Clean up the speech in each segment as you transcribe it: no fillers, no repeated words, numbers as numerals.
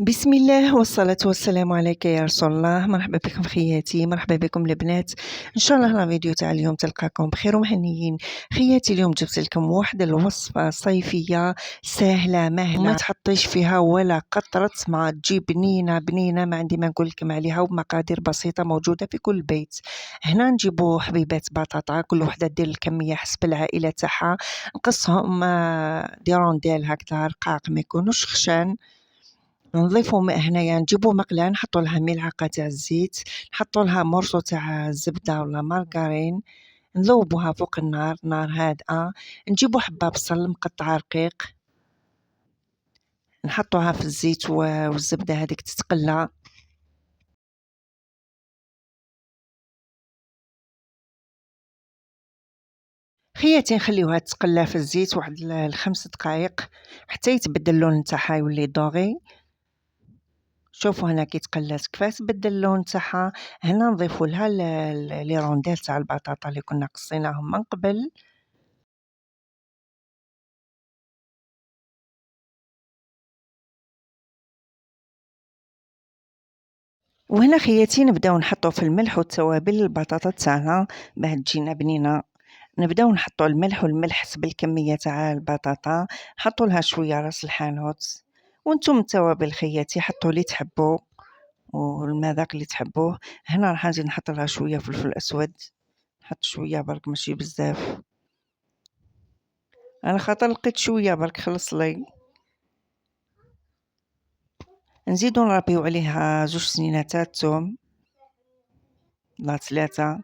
بسم الله والصلاة والسلام عليك يا رسول الله. مرحبا بكم خياتي، مرحبا بكم البنات. ان شاء الله الفيديو تاع اليوم تلقاكم بخير ومهنيين. خياتي اليوم جبت لكم واحد الوصفة صيفية سهلة مهلة وما تحطيش فيها ولا قطرة ما، تجي بنينة بنينة ما عندي ما نقول لكم عليها، ومقادير بسيطة موجودة في كل بيت. هنا نجيبو حبيبات بطاطا، كل وحدة دير الكمية حسب العائلة تاعها، نقصهم دي رونديل هكذا رقاق ما يكونوش خشان. نضيفو هنايا نجيبو مقلة نحطو لها ملعقة تاع الزيت، نحطو لها مرصو تاع الزبدة ولا مارغرين، نذوبوها فوق النار، نار هادئة. نجيبو حبة بصل مقطعة رقيق، نحطوها في الزيت والزبدة هذيك تتقلى. خياتي نخليوها تقلى في الزيت واحد ل5 دقائق حتى يتبدل اللون نتاعها يولي دوغي. شوفوا هنا كي تقلات كيفاش تبدل اللون تاعها. هنا نضيفوا لها لي رونديل تاع البطاطا اللي كنا قصيناهم من قبل. وهنا خياتي نبداو نحطو في الملح والتوابل البطاطا تاعنا باه تجينا بنينه. نبداو نحطو الملح حسب الكميه تاع البطاطا، نحطو لها شويه راس الحانوت، وانتم التوابل خياتي حطوا اللي تحبوا والمذاق اللي تحبوه. هنا راح نزيد نحط لها شويه فلفل اسود، نحط شويه برك ماشي بزاف، انا خاطر لقيت شويه برك خلص لي. نزيدو نربيو عليها 2 سنينات تاع الثوم لا 3،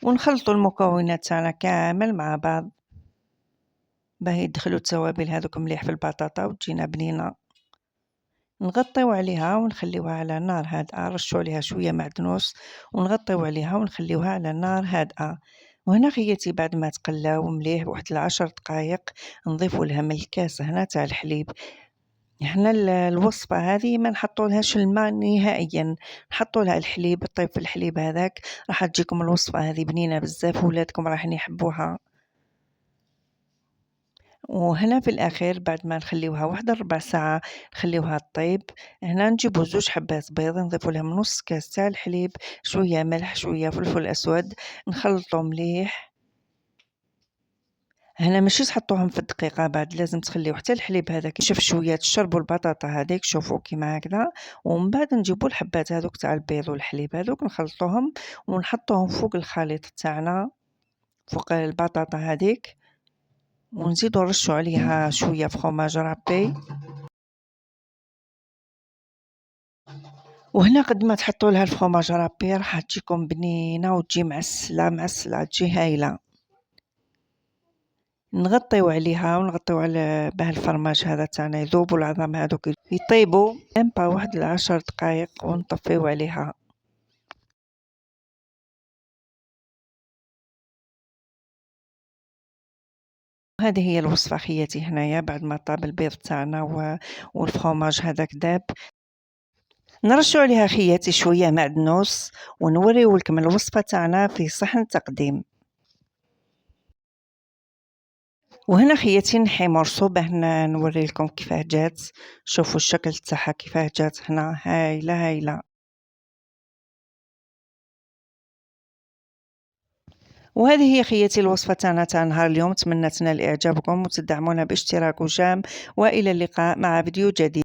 ونخلطوا المكونات تاعنا كامل مع بعض باه يدخلوا التوابل هذوك مليح في البطاطا وتجينا بنينه. نغطيو عليها ونخليوها على نار هادئه، نرشوا عليها شويه معدنوس ونغطيو عليها ونخليوها على نار هادئه. وهنا خياتي بعد ما تقلاو مليح واحد 10 دقائق نضيفوا لها من الكاس هنا تاع الحليب. احنا الوصفه هذه ما نحطوا لهاش الماء نهائيا، نحطوا لها الحليب، طيب في الحليب هذاك راح تجيكم الوصفه هذه بنينه بزاف وولادكم راح يحبوها. وهنا في الأخير بعد ما نخليوها واحد 4 ساعة نخليوها طيب. هنا نجيبو 2 حبات بيض نضيفو لهم نص كاس تاع الحليب، شوية ملح شوية فلفل أسود، نخلطو مليح. هنا ماشي تحطوهم في الدقيقة، بعد لازم تخليو حتى الحليب هذاك يشف شوية، تشربوا البطاطا هذيك شوفوا كيما هكذا. ومن بعد نجيبو الحبات هذوك تاع البيض والحليب هذوك نخلطوهم ونحطوهم فوق الخليط تاعنا، فوق البطاطا هذيك، ونزيدو نرشو عليها شوية فخوماج رابي. وهنا قد ما تحطوا لها الفخوماج رابي راح تجيكم بنينه وتجي معسله معسله، تجي هايله. نغطيو عليها ونغطيو على باه الفرماج هذا تاعنا يذوب والعظام هذوك يطيبوا با واحد 10 دقائق ونطفيو عليها. هذه هي الوصفه خياتي. هنايا بعد ما طاب البيض تاعنا والفرماج هذاك داب، نرشوا عليها خياتي شويه معدنوس ونوريو لكم الوصفه تاعنا في صحن تقديم. وهنا خياتي نحي مرصو باه نوري لكم كيفاه جات. شوفوا الشكل تاعها كيفاه جات هنا هايله هايله. وهذه هي خياتي الوصفه تاعنا تاع نهار اليوم. نتمنى تنال اعجابكم وتدعمونا باشتراك وجام، والى اللقاء مع فيديو جديد.